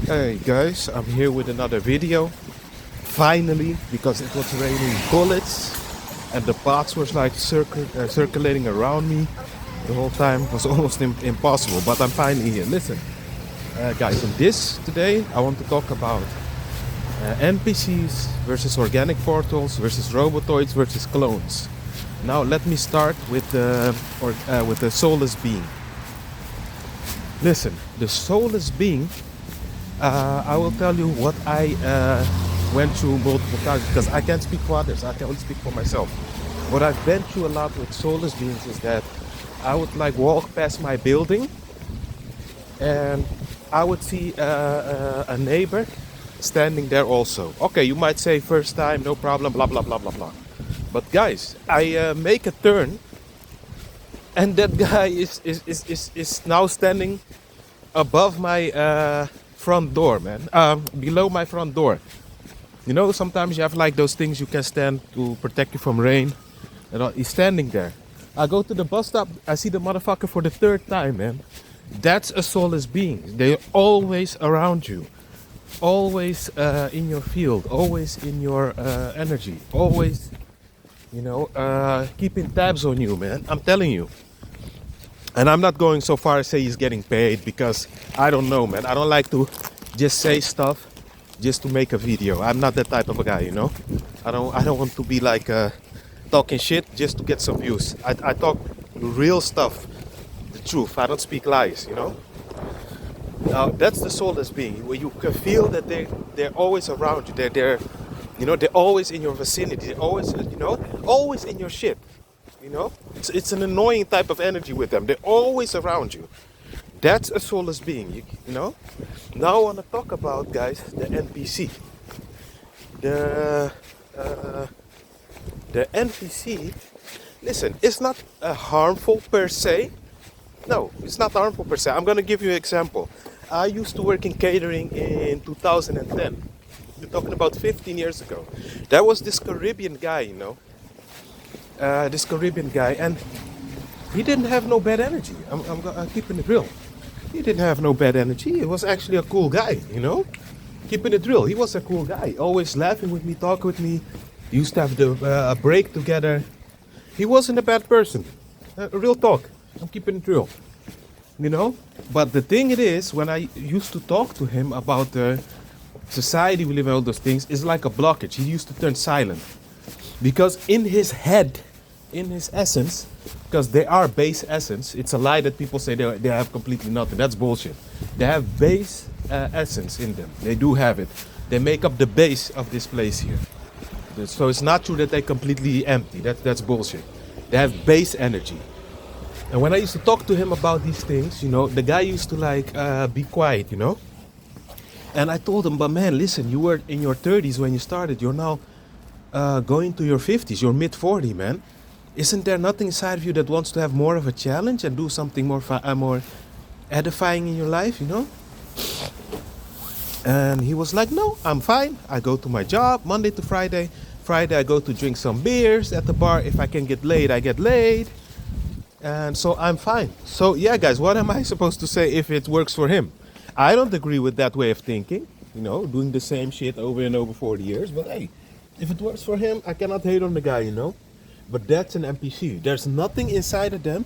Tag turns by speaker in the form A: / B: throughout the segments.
A: Hey guys, I'm here with another video. Finally, because it was raining bullets and the paths was like circulating around me the whole time. It was almost impossible, but I'm finally here. Listen, guys, in this today I want to talk about NPCs versus organic portals versus Robotoids versus clones. Now let me start with the soulless being. Listen, the soulless being. I will tell you what I went through multiple times because I can't speak for others. I can only speak for myself. What I've been through a lot with soulless beings is that I would like walk past my building and I would see a neighbor standing there also. Okay, you might say first time, no problem, blah blah blah blah blah. But guys, I make a turn and that guy is now standing above my front door, man. Below my front door. You know, sometimes you have like those things you can stand to protect you from rain. And he's standing there. I go to the bus stop. I see the motherfucker for the third time, man. That's a soulless being. They're always around you. Always in your field. Always in your energy. Always, keeping tabs on you, man. I'm telling you. And I'm not going so far as say he's getting paid because I don't know, man. I don't like to just say stuff just to make a video. I'm not that type of a guy, you know. I don't want to be like talking shit just to get some views. I talk real stuff, the truth. I don't speak lies, you know. Now that's the soulless being where you can feel that they're always around you. They're always in your vicinity. They're always always in your shit. You know, it's an annoying type of energy with them. They're always around you. That's a soulless being, you know. Now I want to talk about, guys, the NPC. The NPC, listen, it's not harmful per se. No, it's not harmful per se. I'm going to give you an example. I used to work in catering in 2010. We're talking about 15 years ago. There was this Caribbean guy, you know. This Caribbean guy, and he didn't have no bad energy. I'm keeping it real. He didn't have no bad energy. He was actually a cool guy, you know. Keeping it real. He was a cool guy. Always laughing with me, talking with me. Used to have a break together. He wasn't a bad person. Real talk. I'm keeping it real. You know. But the thing it is, when I used to talk to him about the society we live in, all those things, it's like a blockage. He used to turn silent. Because in his head, in his essence, because they are base essence, it's a lie that people say they have completely nothing. That's bullshit. They have base essence in them. They do have it. They make up the base of this place here. So it's not true that they're completely empty. That's bullshit. They have base energy. And when I used to talk to him about these things, you know, the guy used to like be quiet, you know. And I told him, but man, listen, you were in your 30s when you started. You're now going to your 50s, your mid-40, man. Isn't there nothing inside of you that wants to have more of a challenge and do something more edifying in your life, you know? And he was like, no, I'm fine. I go to my job Monday to Friday. Friday I go to drink some beers at the bar. If I can get laid, I get laid. And so I'm fine. So yeah, guys, what am I supposed to say if it works for him? I don't agree with that way of thinking, you know, doing the same shit over and over 40 years. But hey, if it works for him, I cannot hate on the guy, you know. But that's an NPC. There's nothing inside of them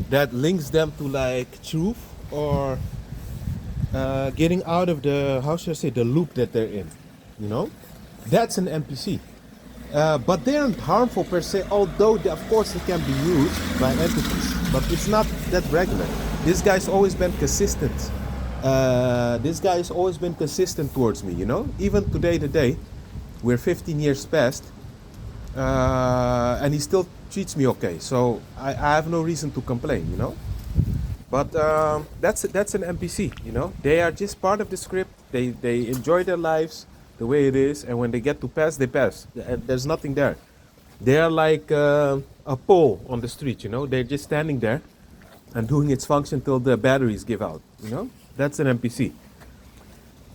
A: that links them to like truth or getting out of the, how should I say, the loop that they're in, you know. That's an NPC. But they aren't harmful per se, although of course they can be used by entities. But it's not that regular. This guy's always been consistent. Towards me, you know. Even today, we're 15 years past, and he still treats me okay. So I have no reason to complain, you know. But that's an NPC, you know. They are just part of the script. They enjoy their lives the way it is, and when they get to pass, they pass. There's nothing there. They are like a pole on the street, you know. They're just standing there and doing its function till the batteries give out, you know. That's an NPC.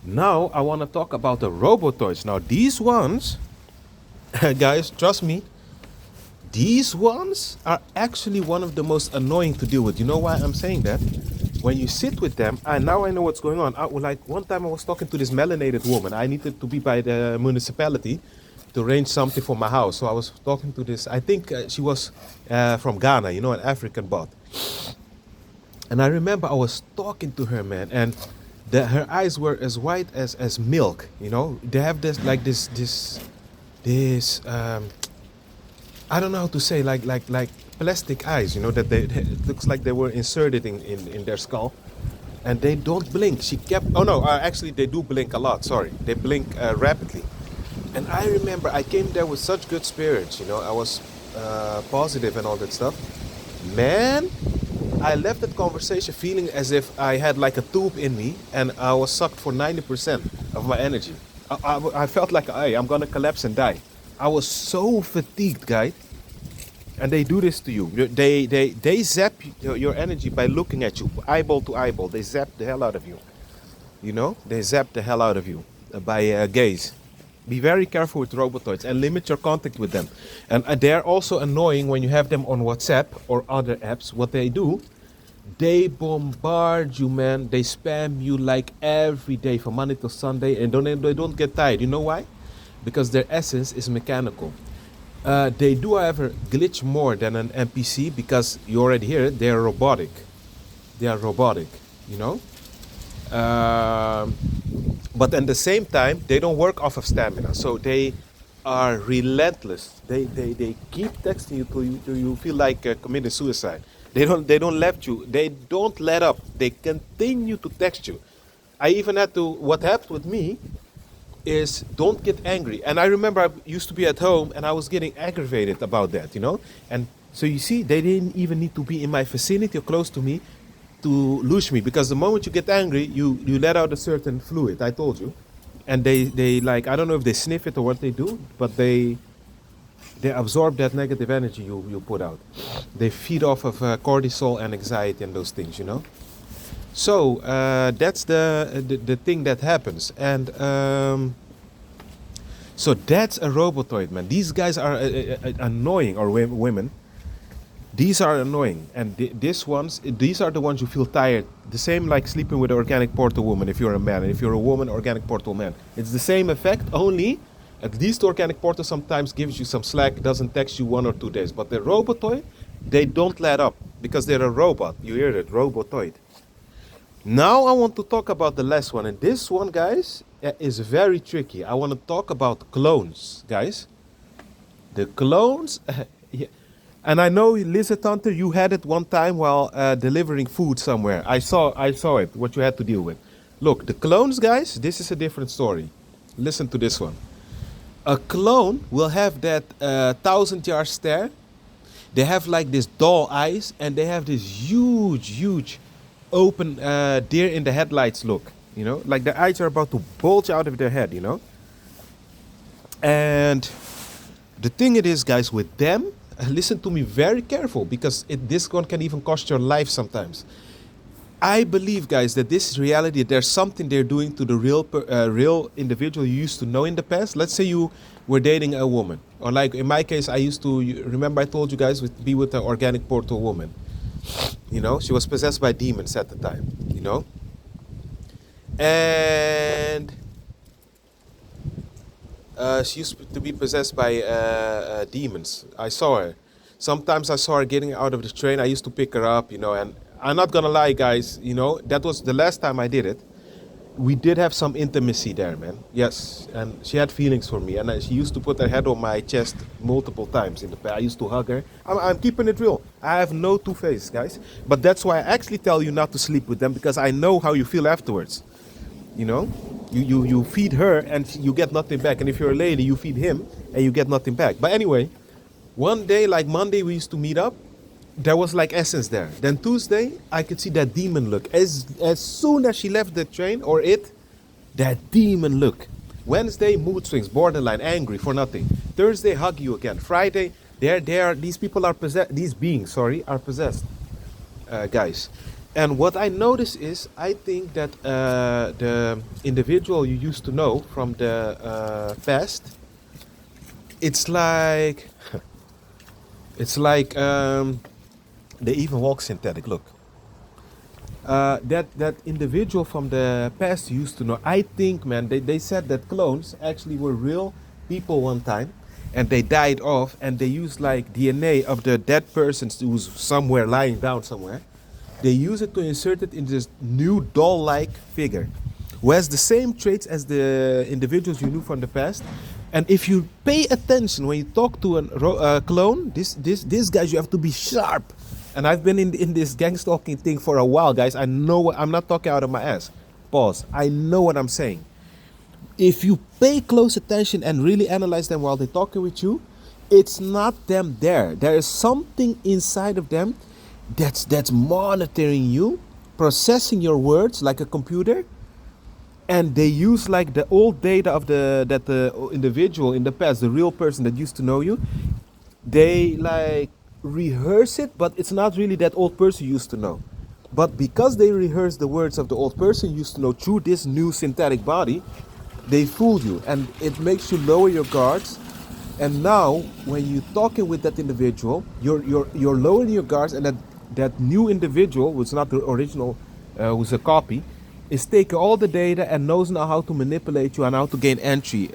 A: Now I want to talk about the Robotoids. Now these ones, guys, trust me, these ones are actually one of the most annoying to deal with. You know why I'm saying that? when you sit with them, and now I know what's going on. Like one time I was talking to this melanated woman. I needed to be by the municipality to arrange something for my house. So I was talking to this, I think she was from Ghana, you know, an African bot. And I remember I was talking to her, man, and her eyes were as white as milk, you know. They have this, like this, I don't know how to say, like plastic eyes, you know, that it looks like they were inserted in their skull. And they don't blink. She kept, oh no, actually they do blink a lot, sorry. They blink rapidly. And I remember I came there with such good spirits, you know, I was positive and all that stuff. Man, I left that conversation feeling as if I had like a tube in me and I was sucked for 90% of my energy. I felt like, hey, I'm gonna collapse and die. I was so fatigued, guy. And they do this to you. They zap your energy by looking at you, eyeball to eyeball. They zap the hell out of you. You know? They zap the hell out of you by gaze. Be very careful with robotoids and limit your contact with them. And they're also annoying when you have them on WhatsApp or other apps. What they do, they bombard you, man. They spam you like every day from Monday to Sunday, and they don't get tired. You know why? Because their essence is mechanical. They do, however, glitch more than an NPC because you already hear it, they're robotic. They are robotic, you know? But at the same time, they don't work off of stamina. So they are relentless. They keep texting you till you feel like committing suicide. They don't let you. They don't let up. They continue to text you. I even had to. What happened with me is don't get angry. And I remember I used to be at home and I was getting aggravated about that, you know. And so you see, they didn't even need to be in my vicinity or close to me to lose me, because the moment you get angry, you let out a certain fluid. I told you, and they like, I don't know if they sniff it or what they do, but they absorb that negative energy you put out. They feed off of cortisol and anxiety and those things, you know. So that's the thing that happens, and so that's a robotoid, man. These guys are annoying, or women. These are annoying, and these are the ones you feel tired. The same like sleeping with an organic portal woman if you're a man, and if you're a woman, organic portal man. It's the same effect, only at least organic portal sometimes gives you some slack, doesn't text you 1 or 2 days. But the robotoid, they don't let up because they're a robot. You hear it, robotoid. Now I want to talk about the last one, and this one, guys, is very tricky. I want to talk about clones, guys. The clones. Yeah. And I know, Lizard Hunter, you had it one time while delivering food somewhere. I saw it, what you had to deal with. Look, the clones, guys, this is a different story. Listen to this one. A clone will have that 1,000-yard stare. They have like this doll eyes, and they have this huge open deer in the headlights look. You know, like their eyes are about to bulge out of their head, you know. And the thing it is, guys, with them, listen to me very careful, because this one can even cost your life sometimes. I believe, guys, that this is reality. There's something they're doing to the real individual you used to know in the past. Let's say you were dating a woman, or like in my case, I used to, remember I told you guys, be with an organic portal woman. You know, she was possessed by demons at the time, you know. And she used to be possessed by demons. I saw her. Sometimes I saw her getting out of the train. I used to pick her up, you know, and I'm not gonna lie, guys, you know, that was the last time I did it. We did have some intimacy there, man. Yes, and she had feelings for me, and she used to put her head on my chest multiple times in the bed. I used to hug her. I'm keeping it real. I have no two faces, guys. But that's why I actually tell you not to sleep with them, because I know how you feel afterwards. You know, you feed her and you get nothing back. And if you're a lady, you feed him and you get nothing back. But anyway, one day, like Monday, we used to meet up. There was like essence there. Then Tuesday, I could see that demon look. As soon as she left the train, or that demon look. Wednesday, mood swings, borderline, angry for nothing. Thursday, hug you again. Friday, these people are possessed. These beings, are possessed, guys. And what I notice is, I think that the individual you used to know from the past, it's like they even walk synthetic. Look, that individual from the past used to know. I think, man, they said that clones actually were real people one time, and they died off, and they used like DNA of the dead person who's somewhere lying down somewhere. They use it to insert it in this new doll-like figure, who has the same traits as the individuals you knew from the past. And if you pay attention when you talk to a clone, this guys, you have to be sharp. And I've been in this gang stalking thing for a while, guys. I know I'm not talking out of my ass. Pause. I know what I'm saying. If you pay close attention and really analyze them while they're talking with you, it's not them there. There is something inside of them that's monitoring you, processing your words like a computer, and they use like the old data of the individual in the past, the real person that used to know you. They like rehearse it, but it's not really that old person used to know. But because they rehearse the words of the old person used to know through this new synthetic body, they fool you, and it makes you lower your guards. And now, when you're talking with that individual, you're lowering your guards, and that new individual, who's not the original, who's a copy, is taking all the data and knows now how to manipulate you and how to gain entry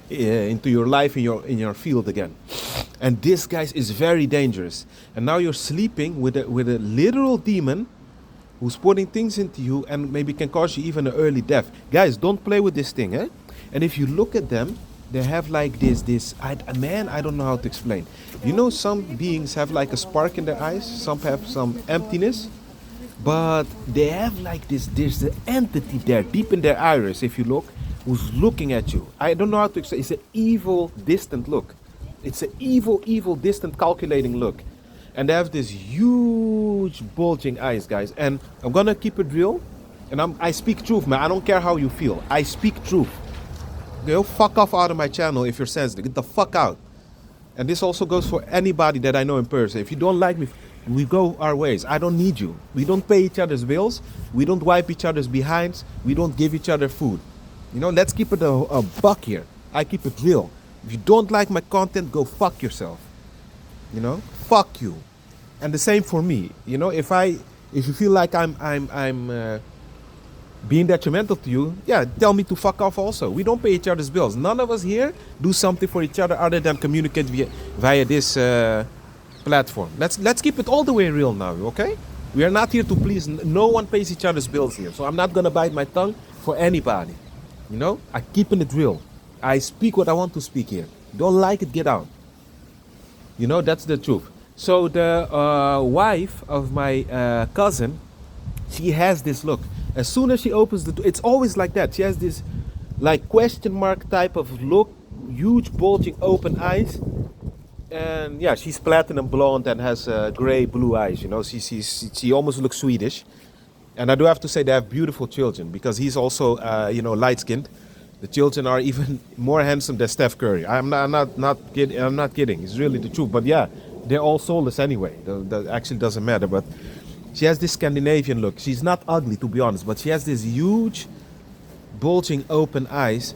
A: into your life, in your field again. And this, guys, is very dangerous. And now you're sleeping with a literal demon who's putting things into you and maybe can cause you even an early death. Guys, don't play with this thing, eh? And if you look at them, they have like I don't know how to explain. You know, some beings have like a spark in their eyes, some have some emptiness, but they have like there's the entity there deep in their iris, if you look, who's looking at you. I don't know how to explain. It's an evil, distant look. It's an evil, distant, calculating look. And they have this huge bulging eyes, guys. And I'm gonna keep it real. And I speak truth, man. I don't care how you feel. I speak truth. Go fuck off out of my channel if you're sensitive. Get the fuck out. And this also goes for anybody that I know in person. If you don't like me, we go our ways. I don't need you. We don't pay each other's bills. We don't wipe each other's behinds. We don't give each other food. You know, let's keep it a buck here. I keep it real. If you don't like my content, go fuck yourself. You know, fuck you. And the same for me. You know, if you feel like I'm being detrimental to you, yeah, tell me to fuck off also. We don't pay each other's bills. None of us here do something for each other other than communicate via this platform. Let's keep it all the way real now, okay? We are not here to please. No one pays each other's bills here. So I'm not gonna bite my tongue for anybody. You know, I'm keeping it real. I speak what I want to speak here. Don't like it, get out. You know, that's the truth. So the wife of my cousin, she has this look. As soon as she opens the door, it's always like that. She has this like question mark type of look, huge bulging open eyes. And yeah, she's platinum blonde and has gray blue eyes. You know, she almost looks Swedish. And I do have to say they have beautiful children because he's also light skinned. The children are even more handsome than Steph Curry. I'm not kidding. I'm not kidding. It's really the truth. But yeah, they're all soulless anyway. That actually doesn't matter. But she has this Scandinavian look. She's not ugly, to be honest, but she has this huge, bulging open eyes,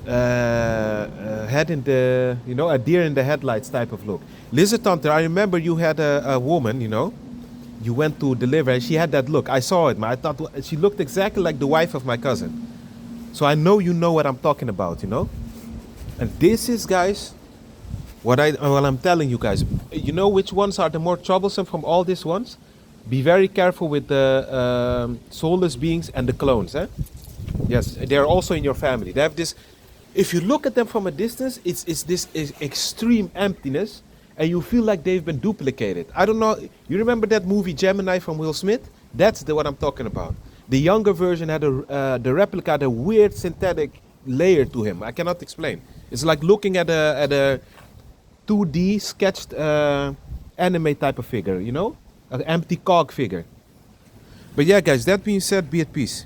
A: head in the, a deer in the headlights type of look. Lizard Hunter, I remember you had a woman, you went to deliver, and she had that look. I saw it, man. I thought she looked exactly like the wife of my cousin. So I know you know what I'm talking about, And this is, guys, what I'm telling you guys. You know which ones are the more troublesome from all these ones? Be very careful with the soulless beings and the clones, eh? Yes, they're also in your family. They have this, if you look at them from a distance, it's this extreme emptiness, and you feel like they've been duplicated. I don't know, you remember that movie Gemini from Will Smith? That's what I'm talking about. The younger version had the replica had a weird synthetic layer to him. I cannot explain. It's like looking at a 2D sketched anime type of figure, an empty cog figure. But yeah, guys, that being said, be at peace.